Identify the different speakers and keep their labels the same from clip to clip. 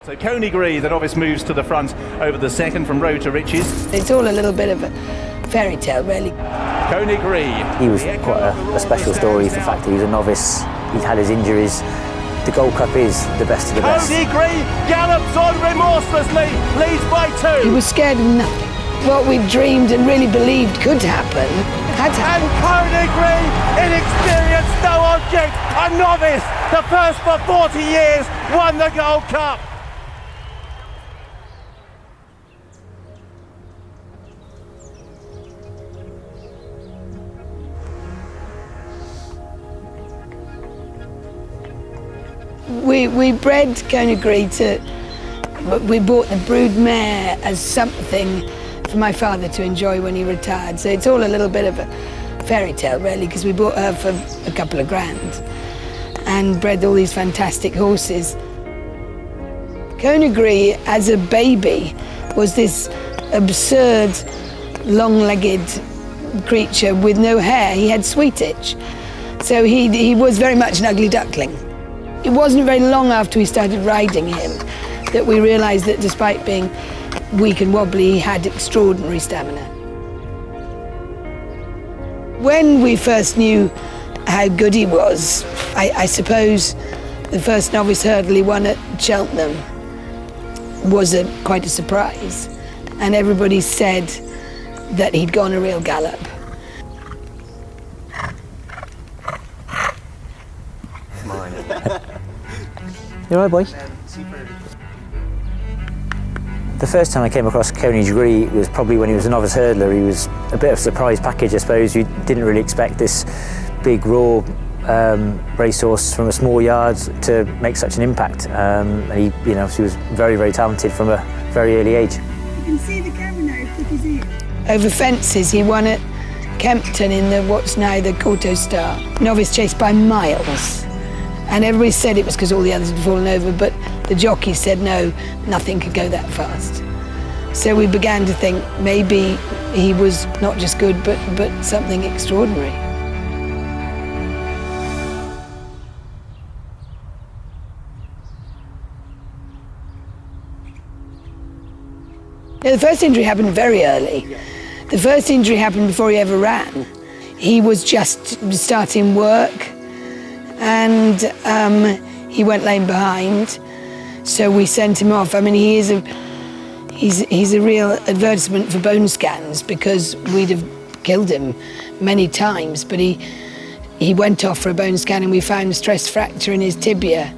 Speaker 1: So Conegree, the novice, moves to the front over the second from Road to Riches.
Speaker 2: It's all a little bit of a fairy tale, really.
Speaker 1: Conegree.
Speaker 3: He was quite a special story, the fact that he was a novice, he'd had his injuries. The Gold Cup is the best of the best.
Speaker 1: Conegree gallops on remorselessly, leads by 2.
Speaker 2: He was scared of nothing. What we dreamed and really believed could happen, had happened.
Speaker 1: And Conegree, inexperienced, no object, a novice, the first for 40 years, won the Gold Cup.
Speaker 2: We bred Conegree we bought the brood mare as something for my father to enjoy when he retired. So it's all a little bit of a fairy tale, really, because we bought her for a couple of grand and bred all these fantastic horses. Conegree, as a baby, was this absurd, long-legged creature with no hair. He had sweet itch. So he was very much an ugly duckling. It wasn't very long after we started riding him that we realised that despite being weak and wobbly, he had extraordinary stamina. When we first knew how good he was, I suppose the first novice hurdle he won at Cheltenham was quite a surprise. And everybody said that he'd gone a real gallop.
Speaker 3: You all right, boy? The first time I came across Conegree was probably when he was a novice hurdler. He was a bit of a surprise package, I suppose. We didn't really expect this big, raw racehorse from a small yard to make such an impact. And he, he was very, very talented from a very early age.
Speaker 4: You can see the camera now, stick his ear.
Speaker 2: Over fences, he won at Kempton in what's now the Courto Star. Novice chased by miles. And everybody said it was because all the others had fallen over, but the jockey said no, nothing could go that fast. So we began to think maybe he was not just good, but something extraordinary. Now, the first injury happened very early. The first injury happened before he ever ran. He was just starting work, and he went lame behind, so we sent him off. I mean, he's a real advertisement for bone scans, because we'd have killed him many times, but he went off for a bone scan and we found a stress fracture in his tibia,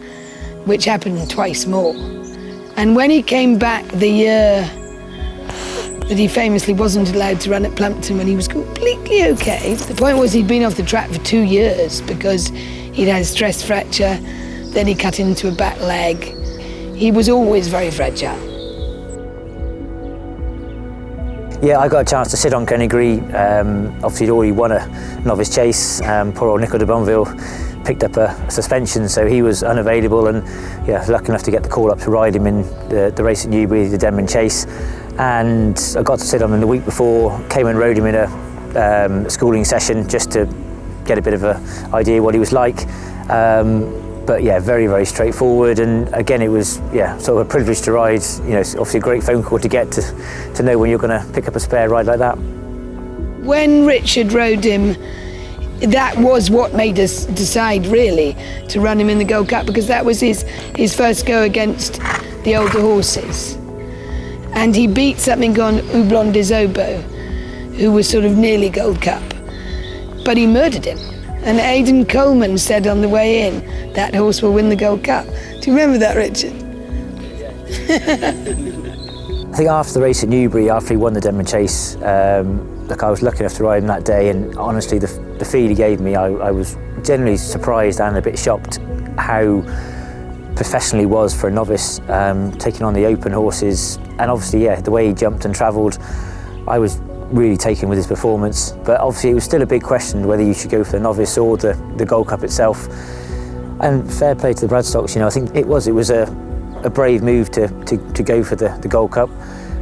Speaker 2: which happened twice more. And when he came back the year that he famously wasn't allowed to run at Plumpton, when he was completely okay, the point was he'd been off the track for 2 years because he'd had a stress fracture, then he cut into a back leg. He was always very fragile.
Speaker 3: Yeah, I got a chance to sit on Conegree. Obviously, he'd already won a novice chase. Poor old Nicolas de Bonville picked up a suspension, so he was unavailable, and yeah, I was lucky enough to get the call up to ride him in the race at Newbury, the Denman Chase. And I got to sit on him the week before, came and rode him in a schooling session just to get a bit of an idea what he was like. But yeah, very, very straightforward. And again, it was sort of a privilege to ride. It's obviously a great phone call to get to know when you're going to pick up a spare ride like that.
Speaker 2: When Richard rode him, that was what made us decide really to run him in the Gold Cup, because that was his first go against the older horses. And he beat something called Houblon des Obeaux, who was sort of nearly Gold Cup, but he murdered him. And Aidan Coleman said on the way in, that horse will win the Gold Cup. Do you remember that, Richard?
Speaker 3: I think after the race at Newbury, after he won the Denman Chase, I was lucky enough to ride him that day, and honestly, the feel he gave me, I was genuinely surprised and a bit shocked how professional he was for a novice, taking on the open horses. And obviously, the way he jumped and travelled, I was really taken with his performance. But obviously it was still a big question whether you should go for the novice or the Gold Cup itself. And fair play to the Bradstocks, I think it was a brave move to go for the Gold Cup.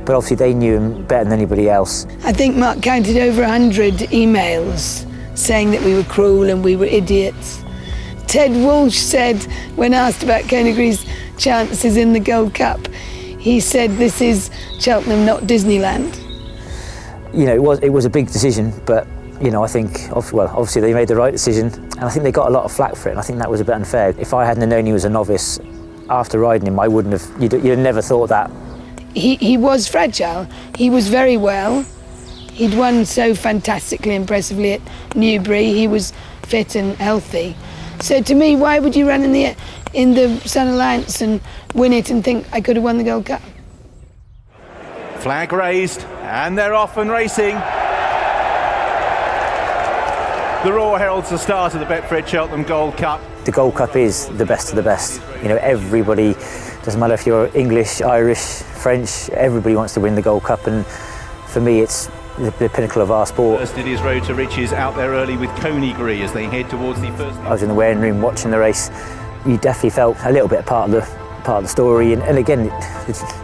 Speaker 3: But obviously they knew him better than anybody else.
Speaker 2: I think Mark counted over 100 emails saying that we were cruel and we were idiots. Ted Walsh said, when asked about Conegree's chances in the Gold Cup. He said this is Cheltenham, not Disneyland.
Speaker 3: You know, it was a big decision, but you know, I think, well, obviously they made the right decision, and I think they got a lot of flack for it, and I think that was a bit unfair. If I hadn't known he was a novice, after riding him, I wouldn't have, you'd have never thought that.
Speaker 2: He was fragile. He was very well. He'd won so fantastically, impressively at Newbury. He was fit and healthy. So to me, why would you run in the Sun Alliance and win it and think I could have won the Gold Cup?
Speaker 1: Flag raised, and they're off and racing. The Roar heralds the start of the Betfred Cheltenham Gold Cup.
Speaker 3: The Gold Cup is the best of the best. You know, everybody, doesn't matter if you're English, Irish, French, everybody wants to win the Gold Cup, and for me it's the pinnacle of our sport.
Speaker 1: First did his road to riches out there early with Conegree as they head towards the first.
Speaker 3: I was in the weighing room watching the race. You definitely felt a little bit part of the story, and again,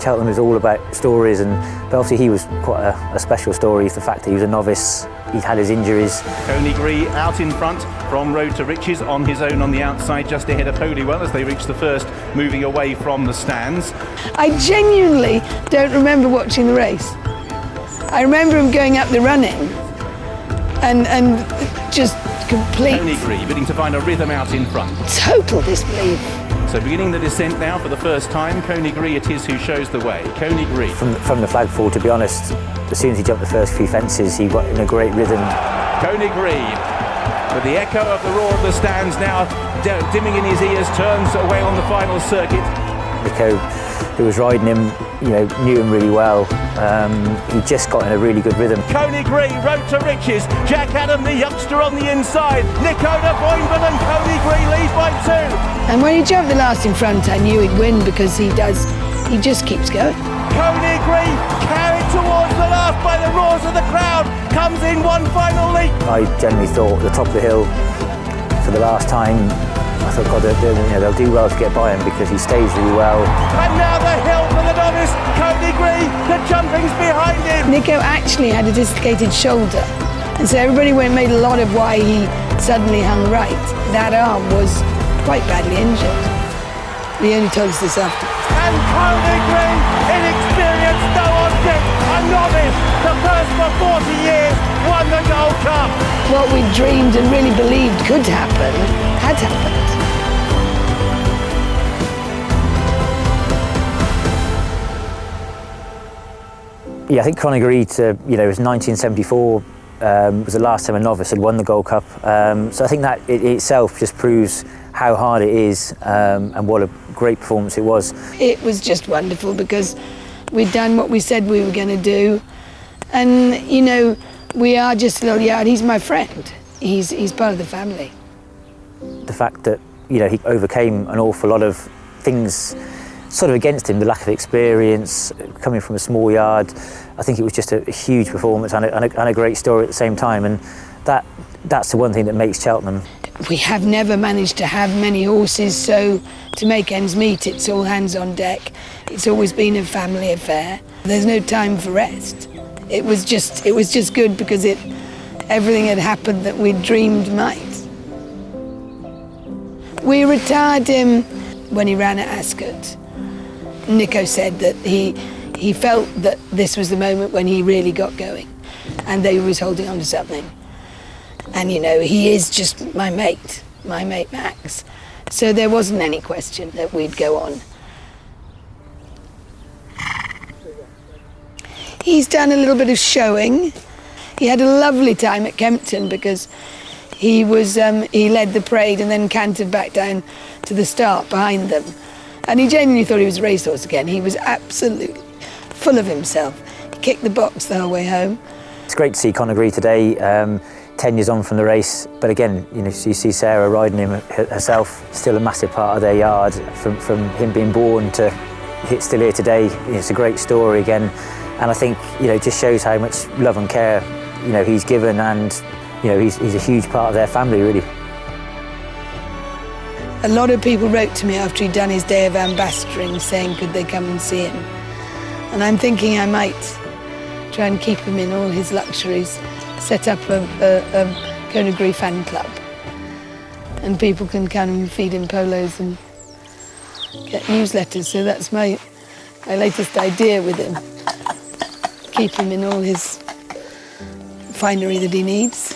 Speaker 3: Cheltenham is all about stories, but obviously he was quite a special story. The fact that he was a novice, he'd had his injuries.
Speaker 1: Coneygree out in front from road to riches on his own on the outside, just ahead of Holywell as they reach the first, moving away from the stands.
Speaker 2: I genuinely don't remember watching the race. I remember him going up the running and just complete.
Speaker 1: Coneygree bidding to find a rhythm out in front.
Speaker 2: Total disbelief.
Speaker 1: So beginning the descent now for the first time, Coneygree it is who shows the way. Coneygree.
Speaker 3: From the flagpole, to be honest, as soon as he jumped the first few fences, he got in a great rhythm.
Speaker 1: Coneygree, with the echo of the roar of the stands now dimming in his ears, turns away on the final circuit.
Speaker 3: Nico, who was riding him, you know, knew him really well. He just got in a really good rhythm.
Speaker 1: Coneygree, road to riches. Jack Adam, the youngster on the inside. Nico de Boinville and Coneygree lead by 2.
Speaker 2: And when he jumped the last in front, I knew he'd win because he just keeps going.
Speaker 1: Coneygree carried towards the last by the roars of the crowd, comes in one final leap.
Speaker 3: I generally thought the top of the hill for the last time, I thought, God, they'll do well to get by him because he stays really well.
Speaker 1: And now the hill for the novice, Coneygree, the jumping's behind him.
Speaker 2: Nico actually had a dislocated shoulder, and so everybody made a lot of why he suddenly hung right. That arm was quite badly injured. He only told us this afterwards.
Speaker 1: And Coneygree, inexperienced, no object, a novice, the first for 40 years, won the Gold Cup.
Speaker 2: What we dreamed and really believed could happen, had happened.
Speaker 3: Yeah, I think Coneygree, it was 1974, was the last time a novice had won the Gold Cup. So I think that it itself just proves how hard it is and what a great performance it was.
Speaker 2: It was just wonderful because we'd done what we said we were going to do. And, you know, we are just a little yard. He's my friend. He's part of the family.
Speaker 3: The fact that, you know, he overcame an awful lot of things sort of against him, the lack of experience, coming from a small yard. I think it was just a huge performance and a great story at the same time, and that's the one thing that makes Cheltenham.
Speaker 2: We have never managed to have many horses, so to make ends meet, it's all hands on deck. It's always been a family affair. There's no time for rest. It was just good because everything had happened that we dreamed might. We retired him when he ran at Ascot. Nico said that he felt that this was the moment when he really got going and that he was holding on to something. And, you know, he is just my mate Max. So there wasn't any question that we'd go on. He's done a little bit of showing. He had a lovely time at Kempton because he led the parade and then cantered back down to the start behind them. And he genuinely thought he was a racehorse again. He was absolutely full of himself. He kicked the box the whole way home.
Speaker 3: It's great to see Conegree today, 10 years on from the race. But again, you know, you see Sara riding him herself, still a massive part of their yard. From him being born to still here today, you know, it's a great story again. And I think, you know, it just shows how much love and care, you know, he's given, and, you know, he's a huge part of their family, really.
Speaker 2: A lot of people wrote to me after he'd done his day of ambassadoring saying could they come and see him. And I'm thinking I might try and keep him in all his luxuries, set up a Conegree fan club. And people can come and feed him polos and get newsletters. So that's my latest idea with him. Keep him in all his finery that he needs.